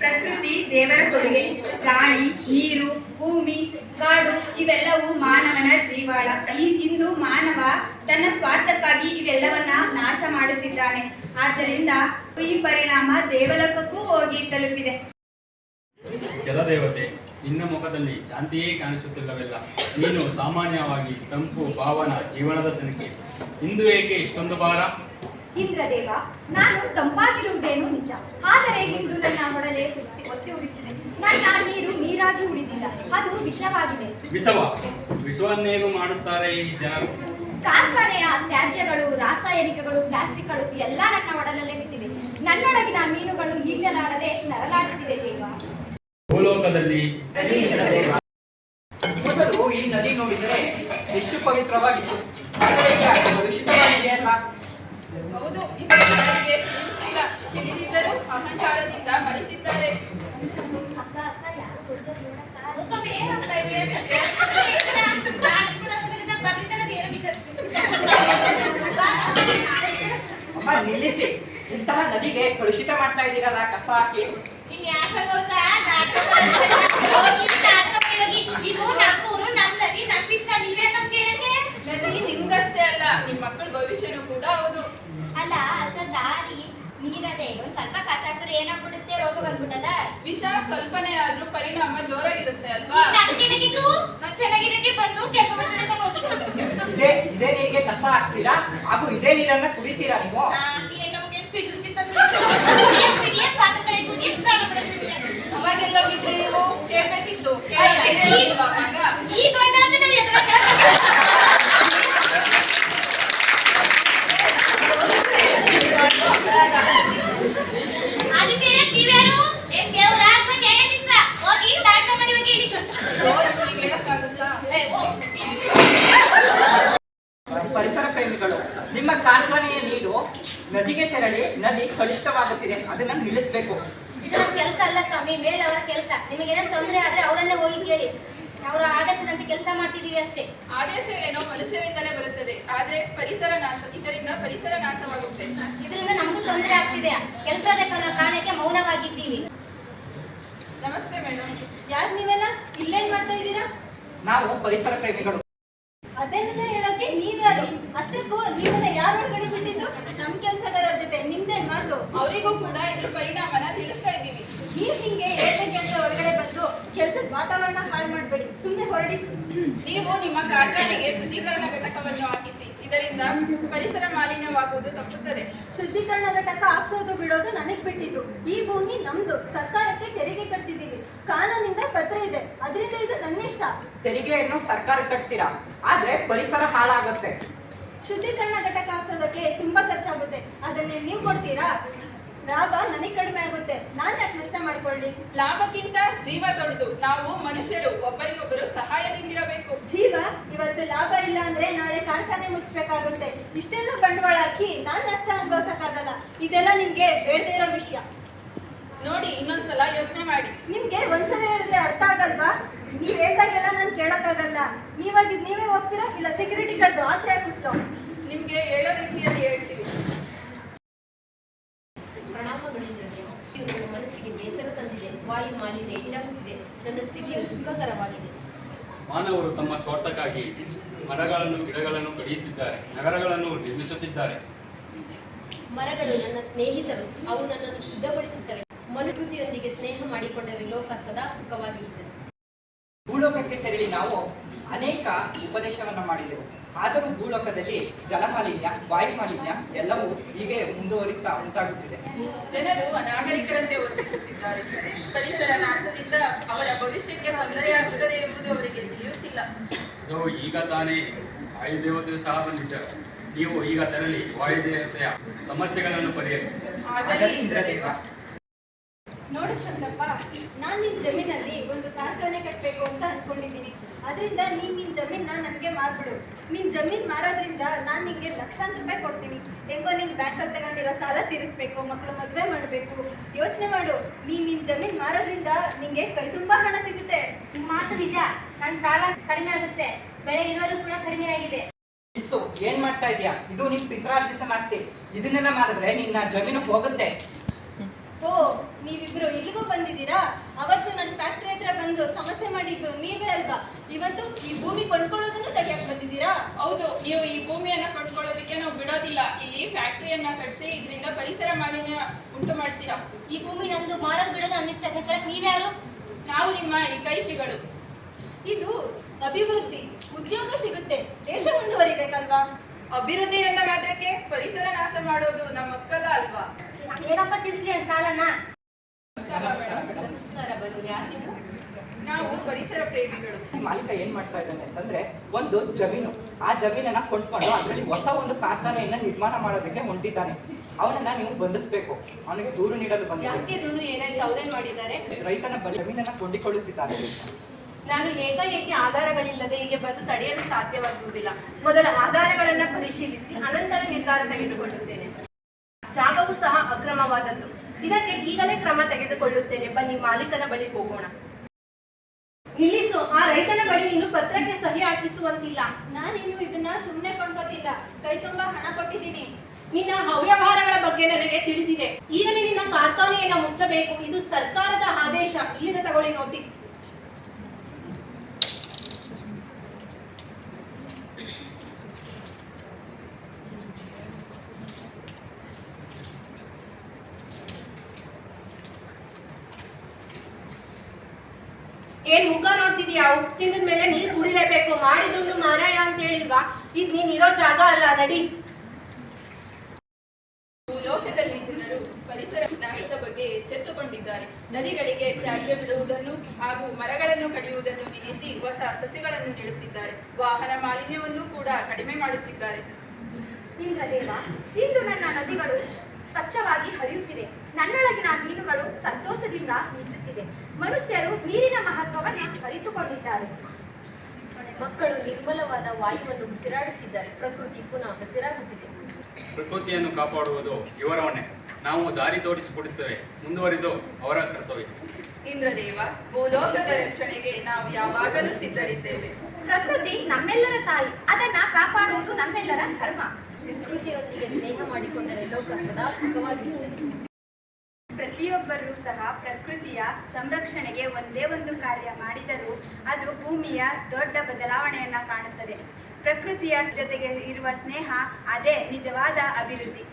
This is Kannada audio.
ಪ್ರಕೃತಿ ದೇವರ ಕೊಡುಗೆ. ಗಾಳಿ, ನೀರು, ಭೂಮಿ, ಕಾಡು ಇವೆಲ್ಲವೂ ಮಾನವನ ಜೀವಾಳ. ಇಂದು ಮಾನವ ತನ್ನ ಸ್ವಾರ್ಥಕ್ಕಾಗಿ ಇವೆಲ್ಲವನ್ನ ನಾಶ ಮಾಡುತ್ತಿದ್ದಾನೆ. ಆದ್ದರಿಂದ ಈ ಪರಿಣಾಮ ದೇವಲೋಕಕ್ಕೂ ಹೋಗಿ ತಲುಪಿದೆ. ಜಲದೇವತೆ, ನಿನ್ನ ಮುಖದಲ್ಲಿ ಶಾಂತಿಯೇ ಕಾಣಿಸುತ್ತಿಲ್ಲವೆಲ್ಲ. ನೀನು ಸಾಮಾನ್ಯವಾಗಿ ತಂಪು ಭಾವನ ಜೀವನದ ಸಂಖ್ಯೆ. ಇಂದು ಏಕೆ ಇಷ್ಟೊಂದು ಭಾರ? ಇಂದ್ರದೇವ, ನಾನು ತಂಪಾಗಿರುವುದೇನು ನಿಜ, ಆದರೆ ಇಂದು ನನ್ನ ಒಡಲೆ ಒತ್ತಿ ಉರಿತಿದೆ. ನನ್ನ ನೀರು ನೀರಾಗಿ ಉಳಿದಿಲ್ಲ, ಅದು ವಿಷವಾಗಿದೆ. ವಿಷವನ್ನೇನು ಮಾಡುತ್ತಾರೆ ಈ ಜನರು? ಕಾರ್ಖಾನೆಯ ತ್ಯಾಜ್ಯಗಳು, ರಾಸಾಯನಿಕಗಳು, ಪ್ಲಾಸ್ಟಿಕ್ಗಳು ಎಲ್ಲ ನನ್ನ ಒಡಲಲ್ಲೇ ಬಿದ್ದಿವೆ. ನನ್ನೊಳಗಿನ ಮೀನುಗಳು ಈಜಲಾಡದೆ ನರಳಾಡುತ್ತಿದೆ ದೇವ. ಭೂಲೋಕದಲ್ಲಿ ಮೊದಲು ಈ ನದಿ ನೋಡಿದರೆ ಎಷ್ಟು ಪವಿತ್ರವಾಗಿತ್ತು, ಆದರೆ ಈಗ ಕಲುಷಿತವಾಗಿದೆಯಲ್ಲ. ಹೌದು, ಇದು ಜನರಿಗೆ ತಿಳಿಯುತ್ತಿಲ್ಲ. ತಿಳಿದಿದ್ದರೂ ಅಹಂಕಾರದಿಂದ ಮರೆತಿದ್ದಾರೆ. ಅಕ್ಕ ಅಕ್ಕ ಯಾರು ಅಮ್ಮ ನಿಲ್ಲಿಸಿ, ಇಂತಹ ನದಿಗೆ ಕಲುಷಿತ ಮಾಡ್ತಾ ಇದ್ದೀರಲ್ಲ ಕಸ ಹಾಕಿ. ನದಿ ನಿಮ್ಗಷ್ಟೇ ಅಲ್ಲ, ನಿಮ್ ಮಕ್ಕಳ ಭವಿಷ್ಯನೂ ಕೂಡ ಹೌದು. ಅಲ್ಲ ಅಶ್ವತ್ಥ, ನೀರದೆ ಒಂದ್ ಸ್ವಲ್ಪ ಕಸ ಹಾಕಿದ್ರೆ ಏನಾಗ್ಬಿಡುತ್ತೆ? ರೋಗ ಬಂದ್ಬಿಟ್ಟದ. ವಿಷ ಸ್ವಲ್ಪನೇ ಆದ್ರೂ ಪರಿಣಾಮ ಜೋರಾಗಿರುತ್ತೆ ಅಲ್ವಾ? ಇದೇ ನೀರಿಗೆ ಕಸ ಹಾಕ್ತೀರಾ ಹಾಗೂ ಇದೇ ನೀರನ್ನ ಕುಡಿತೀರಾ ನೀವು? ಅವಾಗೆಲ್ಲೋಗಿದ್ರಿ ನೀವು? ಕೇಳ್ಬೇಕಿತ್ತು. ಪರಿಸರ ಪ್ರೇಮಿಗಳು, ನಿಮ್ಮ ಕಾರ್ಖಾನೆಯ ನೀರು ನದಿಗೆ ತೆರಳಿ ನದಿ ಕಲುಷಿತವಾಗುತ್ತಿದೆ, ಅದನ್ನ ನಿಲ್ಲಿಸಬೇಕು. ಇದು ನಮ್ಮ ಕೆಲಸ ಅಲ್ಲ ಸ್ವಾಮಿ, ಮೇಲವರ ಕೆಲಸ. ನಿಮಗೆ ಏನಾದ್ರು ತೊಂದರೆ ಆದ್ರೆ ಅವರನ್ನೇ ಹೋಗಿ ಕೇಳಿ. ಅವರ ಆದೇಶದಂತೆ ಕೆಲಸ ಮಾಡ್ತಿದೀವಿ ಅಷ್ಟೇ. ಆದೇಶ ಏನೋ ಮನುಷ್ಯರಿಂದಲೇ ಬರುತ್ತದೆ, ಆದ್ರೆ ಇದರಿಂದ ಪರಿಸರ ನಾಶವಾಗುತ್ತೆ. ಇದರಿಂದ ನಮಗೂ ತೊಂದರೆ ಆಗ್ತಿದೆ. ಕೆಲಸ ಬೇಕನ್ನೋ ಕಾರಣಕ್ಕೆ ಮೌನವಾಗಿದ್ದೀವಿ. ನಮಸ್ತೆ ಮೇಡಮ್. ಯಾರು ನೀವೆಲ್ಲ ಇಲ್ಲೇನ್ ಮಾಡ್ತಾ ಇದ್ದೀರಾ? ನಾವು ಪರಿಸರ ಪ್ರೇಮಿಗಳು. ಅದನ್ನೆಲ್ಲ ಹೇಳಕ್ಕೆ ನೀವ್ಯಾರು? ಅಷ್ಟಕ್ಕೂ ನೀವೆಲ್ಲ ಯಾರು ಒಳಗಡೆ ಬಿಟ್ಟಿದ್ದು? ನಮ್ ಕೆಲಸಗಾರರ ಜೊತೆ ನಿಮ್ದೇನ್ ಮಾತು? ಅವರಿಗೂ ಕೂಡ ಇದ್ರ ಪರಿಣಾಮನ ತಿಳಿಸ್ತಾ ಇದ್ದೀವಿ. ನೀವ್ ಹಿಂಗೆ ಏಳಕ್ಕೆ ಅಂತ ಒಳಗಡೆ ಬಂದು ಕೆಲ್ಸದ ವಾತಾವರಣ ಹಾಳು ಮಾಡ್ಬೇಡಿ, ಸುಮ್ಮನೆ ಹೊರಡಿ. ನೀವು ನಿಮ್ಮ ಕಾರ್ಖಾನೆಗೆ ಶುದ್ಧೀಕರಣ ಘಟಕವನ್ನು ಹಾಕಿಸಿ, ಇದರಿಂದ ಪರಿಸರ ಮಾಲಿನ್ಯವಾಗುವುದು ತಪ್ಪುತ್ತದೆ. ಶುದ್ಧೀಕರಣ ಘಟಕ ಹಾಕ್ಸೋದು ಬಿಡೋದು ನನಗ್ ಬಿಟ್ಟಿದ್ದು. ಈ ಭೂಮಿ ನಮ್ದು, ಸರ್ಕಾರಕ್ಕೆ ತೆರಿಗೆ ಕಟ್ತಿದ್ದೀವಿ, ಕಾನೂನಿಂದ ಪತ್ರ ಇದೆ, ಅದರಿಂದ ಇದು ನನ್ನಿಷ್ಟ. ತೆರಿಗೆಯನ್ನು ಸರ್ಕಾರ ಕಟ್ತೀರಾ, ಆದ್ರೆ ಪರಿಸರ ಹಾಳಾಗುತ್ತೆ. ಶುದ್ಧೀಕರಣ ಘಟಕ ಹಾಕ್ಸೋದಕ್ಕೆ ತುಂಬಾ ಖರ್ಚಾಗುತ್ತೆ, ಅದನ್ನೇ ನೀವು ಕೊಡ್ತೀರಾ? ಲಾಭ ನನಗೆ ಕಡಿಮೆ ಆಗುತ್ತೆ, ನಾನ್ ಯಾಕೆ ನಷ್ಟ ಮಾಡ್ಕೊಳ್ಳಿ? ಲಾಭಕ್ಕಿಂತ ಜೀವ ದೊಡ್ಡದು. ನಾವು ಮನುಷ್ಯರು ಒಬ್ಬರಿಗೊಬ್ಬರು ಸಹಾಯದಿಂದಿರಬೇಕು. ಜೀವ ಇವತ್ತು ಲಾಭ ಇಲ್ಲ ಅಂದ್ರೆ ನಾಳೆ ಕಾರ್ಖಾನೆ ಮುಚ್ಚಬೇಕಾಗುತ್ತೆ. ಇಷ್ಟೆಲ್ಲ ಬಂಡವಾಳ ಹಾಕಿ ನಾನ್ ನಷ್ಟ ಅನುಭವಿಸಕ್ಕಾಗಲ್ಲ. ಇದೆಲ್ಲ ನಿಮ್ಗೆ ಬೇಡದೇ ಇರೋ ವಿಷಯ. ನೋಡಿ, ಇನ್ನೊಂದ್ಸಲ ಯೋಚನೆ ಮಾಡಿ. ನಿಮ್ಗೆ ಒಂದ್ಸಲ ಹೇಳಿದ್ರೆ ಅರ್ಥ ಆಗಲ್ವಾ? ನೀವ್ ಹೇಳ್ದಾಗೆಲ್ಲ ನಾನ್ ಕೇಳಕ್ಕಾಗಲ್ಲ. ನೀವಾಗಿದ್ ನೀವೇ ಹೋಗ್ತೀರಾ, ಇಲ್ಲ ಸೆಕ್ಯೂರಿಟಿ ಕರೆದು ಆಚೆ ಹಾಕಿಸ್ಲೋ? ನಿಮ್ಗೆ ಹೇಳೋ ರೀತಿಯಲ್ಲಿ ಹೇಳ್ತೀವಿ. ನನ್ನ ಮನಸ್ಸಿಗೆ ಬೇಸರ ತಂದಿದೆ. ವಾಯು ಮಾಲಿನ್ಯ ಹೆಚ್ಚಾಗುತ್ತಿದೆ. ನನ್ನ ಸ್ಥಿತಿಯು ದುಃಖಕರವಾಗಿದೆ. ಮಾನವರು ತಮ್ಮ ಸ್ವಾರ್ಥಕ್ಕಾಗಿ ಮರಗಳನ್ನು ಗಿಡಗಳನ್ನು ಕಡಿಯುತ್ತಿದ್ದಾರೆ, ನಗರಗಳನ್ನು ನಿರ್ಮಿಸುತ್ತಿದ್ದಾರೆ. ಮರಗಳು ನನ್ನ ಸ್ನೇಹಿತರು, ಅವು ನನ್ನನ್ನು ಶುದ್ಧಗೊಳಿಸುತ್ತವೆ. ಮನುಕೃತಿಯೊಂದಿಗೆ ಸ್ನೇಹ ಮಾಡಿಕೊಂಡರೆ ಲೋಕ ಸದಾ ಸುಖವಾಗಿರುತ್ತದೆ. ಭೂಲೋಕಕ್ಕೆ ತೆರಳಿ ನಾವು ಅನೇಕ ಉಪದೇಶವನ್ನ ಮಾಡಿದೆವು, ಆದರೂ ಭೂಲೋಕದಲ್ಲಿ ಜಲಮಾಲಿನ್ಯ, ವಾಯು ಮಾಲಿನ್ಯ ಎಲ್ಲವೂ ಹೀಗೆ ಮುಂದುವರಿತಾ ಉಂಟಾಗುತ್ತಿದೆ. ಜನರು ಅನಾಗರಿಕರಂತೆ ವರ್ತಿಸುತ್ತಿದ್ದಾರೆ. ಪರಿಸರ ನಾಶದಿಂದ ಅವರ ಭವಿಷ್ಯಕ್ಕೆ ತೊಂದರೆಯಾಗುತ್ತದೆ ಎಂಬುದು ಅವರಿಗೆ ತಿಳಿಯುತ್ತಿಲ್ಲ. ಅದು ಈಗ ತಾನೇ ವಾಯುದೇವತೆಯು ಸಹ ಬಂದಿದ್ದಾರೆ. ನೀವು ಈಗ ತೆರಳಿ ವಾಯುದೇವತೆಯ ಸಮಸ್ಯೆಗಳನ್ನು ಪರಿಹರಿಸಿ. ಇಂದ್ರದೇವ, ನೋಡು ಚಂದ್ರಪ್ಪ, ನಾನ್ ನಿನ್ ಜಮೀನಲ್ಲಿ ಒಂದು ಕಾರ್ಖಾನೆ ಕಟ್ಟಬೇಕು ಅಂತ ಅನ್ಕೊಂಡಿದ್ದೀನಿ. ಅದರಿಂದ ನೀನ್ ನಿನ್ ಜಮೀನ ನನ್ಗೆ ಮಾರ್ಬಿಡು. ನಿನ್ ಜಮೀನ್ ಮಾರೋದ್ರಿಂದ ನಾನ್ ನಿಂಗೆ ಲಕ್ಷಾಂತರ ರೂಪಾಯಿ ಕೊಡ್ತೀನಿ. ಹೆಂಗೋ ನೀನ್ ಬ್ಯಾಂಕಲ್ಲಿ ತಗೊಂಡಿರೋ ಸಾಲ ತೀರಿಸ್ಬೇಕು, ಮಕ್ಕಳು ಮದುವೆ ಮಾಡಬೇಕು. ಯೋಚನೆ ಮಾಡು, ನೀನ್ ನಿನ್ ಜಮೀನ್ ಮಾರೋದ್ರಿಂದ ನಿಂಗೆ ಕೈ ತುಂಬಾ ಹಣ ಸಿಗುತ್ತೆ. ನಿಮ್ಮ ಮಾತು ನಿಜ. ನನ್ನ ಸಾಲ ಕಡಿಮೆ ಆಗುತ್ತೆ, ಬೆಳೆ ಇಳುವರಿ ಕೂಡ ಕಡಿಮೆ ಆಗಿದೆ. ಏನ್ ಮಾಡ್ತಾ ಇದೀಯಾ? ಇದು ನಿನ್ ಪಿತ್ರಾರ್ಜಿತ ಆಸ್ತಿ. ಇದನ್ನೆಲ್ಲ ಮಾಡಿದ್ರೆ ನಿನ್ನ ಜಮೀನು ಹೋಗುತ್ತೆ. ಓ, ನೀವಿಬ್ರು ಇಲ್ಲಿಗೂ ಬಂದಿದ್ದೀರಾ? ಅವತ್ತು ನನ್ನ ಫ್ಯಾಕ್ಟ್ರಿ ಹತ್ರ ಬಂದು ಸಮಸ್ಯೆ ಮಾಡಿದ್ದು ನೀವೇ ಅಲ್ವಾ? ಇವತ್ತು ಈ ಭೂಮಿ ಕೊಂಡ್ಕೊಳ್ಳೋದನ್ನು ತಡೆಯಕ್ಕೆ ಬಂದಿದ್ದೀರಾ? ಹೌದು, ನೀವು ಈ ಭೂಮಿಯನ್ನ ಕೊಂಡ್ಕೊಳ್ಳೋದಕ್ಕೆ ನಾವು ಬಿಡೋದಿಲ್ಲ. ಇಲ್ಲಿ ಫ್ಯಾಕ್ಟರಿಯನ್ನ ಕಟ್ಸಿ ಇದರಿಂದ ಪರಿಸರ ಮಾಲಿನ್ಯ ಉಂಟು ಮಾಡ್ತೀರಾ. ಈ ಭೂಮಿ ನಮ್ದು ಮಾರೋದು ಬಿಡೋದು ಅನ್ನಿಸ್ತಾ ನೀವ್ಯಾರು? ನಾವು ನಿಮ್ಮ ಹಿತೈಷಿಗಳು. ಇದು ಅಭಿವೃದ್ಧಿ, ಉದ್ಯೋಗ ಸಿಗುತ್ತೆ, ದೇಶ ಮುಂದುವರಿಬೇಕಲ್ವಾ? ಅಭಿವೃದ್ಧಿ ಎಂದ ಮಾತ್ರಕ್ಕೆ ಪರಿಸರ ನಾಶ ಮಾಡೋದು ನಮ್ಮ ಮಕ್ಕಳ ಅಲ್ವಾ? ಏನಪ್ಪ ತಿಳಿಸ್ಲಿ ಸಾಲನ? ನಮಸ್ಕಾರ ಬರು, ಯಾರು ನೀವು? ನಾವು ಪರಿಸರ ಪ್ರೇಮಿಗಳು. ಮಾಲೀಕ ಏನ್ ಮಾಡ್ತಾ ಇದ್ದಾನೆ ಅಂತಂದ್ರೆ, ಒಂದು ಜಮೀನು, ಆ ಜಮೀನನ್ನ ಕೊಂಡ್ಕೊಂಡು ಅದರಲ್ಲಿ ಹೊಸ ಒಂದು ಕಾರ್ಖಾನೆಯನ್ನ ನಿರ್ಮಾಣ ಮಾಡೋದಕ್ಕೆ ಹೊಂಟಿದ್ದಾನೆ. ಅವನನ್ನ ನೀವು ಬಂಧಿಸ್ಬೇಕು. ಅವನಿಗೆ ದೂರು ನೀಡಲು ಬಂದಿದೆ. ಯಾಕೆ ದೂರು ಏನಾಯ್ತು? ಅವ್ರೇನ್ ಮಾಡಿದ್ದಾರೆ? ರೈತನ ಬಳಿ ಜಮೀನನ್ನ ಕೊಂಡಿಕೊಳ್ಳುತ್ತಿದ್ದಾನೆ. ನಾನು ಏಕಾಏಕಿ ಆಧಾರಗಳಿಲ್ಲದೆ ಹೀಗೆ ಬಂದು ತಡೆಯಲು ಸಾಧ್ಯವಾಗುವುದಿಲ್ಲ. ಮೊದಲ ಆಧಾರಗಳನ್ನ ಪರಿಶೀಲಿಸಿ ಅನಂತರ ನಿರ್ಧಾರ ತೆಗೆದುಕೊಳ್ಳುತ್ತೇನೆ. ಜಾಗವು ಸಹ ಅಕ್ರಮವಾದದ್ದು. ಇದಕ್ಕೆ ಈಗಲೇ ಕ್ರಮ ತೆಗೆದುಕೊಳ್ಳುತ್ತೇನೆ. ಬನ್ನಿ, ಮಾಲೀಕನ ಬಳಿ ಹೋಗೋಣ. ನಿಲ್ಲಿಸು. ಆ ರೈತನ ಬಳಿ ನೀನು ಪತ್ರಕ್ಕೆ ಸಹಿ ಹಾಕಿಸುವಂತಿಲ್ಲ. ನಾನೇನು ಇದನ್ನ ಸುಮ್ಮನೆ ಕೊಂಡ್ಕೋತಿಲ್ಲ, ಕೈ ತುಂಬಾ ಹಣ ಕೊಟ್ಟಿದ್ದೀನಿ. ನಿನ್ನ ಅವ್ಯವಹಾರಗಳ ಬಗ್ಗೆ ನನಗೆ ತಿಳಿದಿದೆ. ಈಗಲೇ ನಿನ್ನ ಕಾರ್ಖಾನೆಯನ್ನ ಮುಚ್ಚಬೇಕು. ಇದು ಸರ್ಕಾರದ ಆದೇಶ. ಇಲ್ಲಿದೆ, ತಗೊಳ್ಳಿ ನೋಟಿಸ್. ಏನ್ ಮುಖ ನೋಡ್ತಿದ್ಯಾ? ಉಪ್ಪು ತಿಂದ ಮೇಲೆ ನೀರು ಕುಡಿಲೇಬೇಕು. ಮಾಡಿದುಂಡು ಮಾರಾಯ ಅಂತ ಹೇಳಿಲ್ವಾ? ಇದು ನೀನ್ ಇರೋ ಜಾಗ ಅಲ್ಲ, ನಡಿ. ಭೂಲೋಕದಲ್ಲಿ ಜನರು ಪರಿಸರ ನಾಶದ ಬಗ್ಗೆ ಎಚ್ಚೆತ್ತುಕೊಂಡಿದ್ದಾರೆ. ನದಿಗಳಿಗೆ ತ್ಯಾಜ್ಯ ಬಿಡುವುದನ್ನು ಹಾಗೂ ಮರಗಳನ್ನು ಕಡಿಯುವುದನ್ನು ನಿಲ್ಲಿಸಿ ಹೊಸ ಸಸ್ಯಗಳನ್ನು ನೆಡುತ್ತಿದ್ದಾರೆ. ವಾಹನ ಮಾಲಿನ್ಯವನ್ನು ಕೂಡ ಕಡಿಮೆ ಮಾಡುತ್ತಿದ್ದಾರೆ. ಇಂದ್ರದೇವ, ಇಂದು ನನ್ನ ನದಿಗಳು ಸ್ವಚ್ಛವಾಗಿ ಹರಿಯುತ್ತಿದೆ. ನನ್ನೊಳಗಿನ ಮೀನುಗಳು ಸಂತೋಷದಿಂದ ಈಜುತ್ತಿದೆ. ಮನುಷ್ಯರು ನೀರಿನ ಮಹತ್ವವನ್ನು ಅರಿತುಕೊಂಡಿದ್ದಾರೆ. ಮಕ್ಕಳು ನಿರ್ಮಲವಾದ ವಾಯುವನ್ನು ಉಸಿರಾಡುತ್ತಿದ್ದಾರೆ. ಪ್ರಕೃತಿ ಪುನಃ ಹಸಿರಾಗುತ್ತಿದೆ. ಪ್ರಕೃತಿಯನ್ನು ಕಾಪಾಡುವುದು ಇವರ ಹೊಣೆ. ನಾವು ದಾರಿ ತೋರಿಸಿಕೊಡುತ್ತೇವೆ. ಮುಂದುವರಿದು ಅವರ ಕರ್ತವ್ಯ. ಇಂದ್ರದೇವ, ಭೂಲೋಕದ ರಕ್ಷಣೆಗೆ ನಾವು ಯಾವಾಗಲೂ ಸಿದ್ಧರಿದ್ದೇವೆ. ಪ್ರಕೃತಿ ನಮ್ಮೆಲ್ಲರ ತಾಯಿ, ಅದನ್ನ ಕಾಪಾಡುವುದು ನಮ್ಮೆಲ್ಲರ ಧರ್ಮ. ಪ್ರಕೃತಿಯೊಂದಿಗೆ ಸ್ನೇಹ ಮಾಡಿಕೊಂಡರೆ ಲೋಕ ಸದಾ ಸುಖವಾಗಿರುತ್ತದೆ. ಪ್ರತಿಯೊಬ್ಬರೂ ಸಹ ಪ್ರಕೃತಿಯ ಸಂರಕ್ಷಣೆಗೆ ಒಂದೇ ಒಂದು ಕಾರ್ಯ ಮಾಡಿದರೂ ಅದು ಭೂಮಿಯ ದೊಡ್ಡ ಬದಲಾವಣೆಯನ್ನ ಕಾಣುತ್ತದೆ. ಪ್ರಕೃತಿಯ ಜೊತೆಗೆ ಇರುವ ಸ್ನೇಹ, ಅದೇ ನಿಜವಾದ ಅಭಿವೃದ್ಧಿ.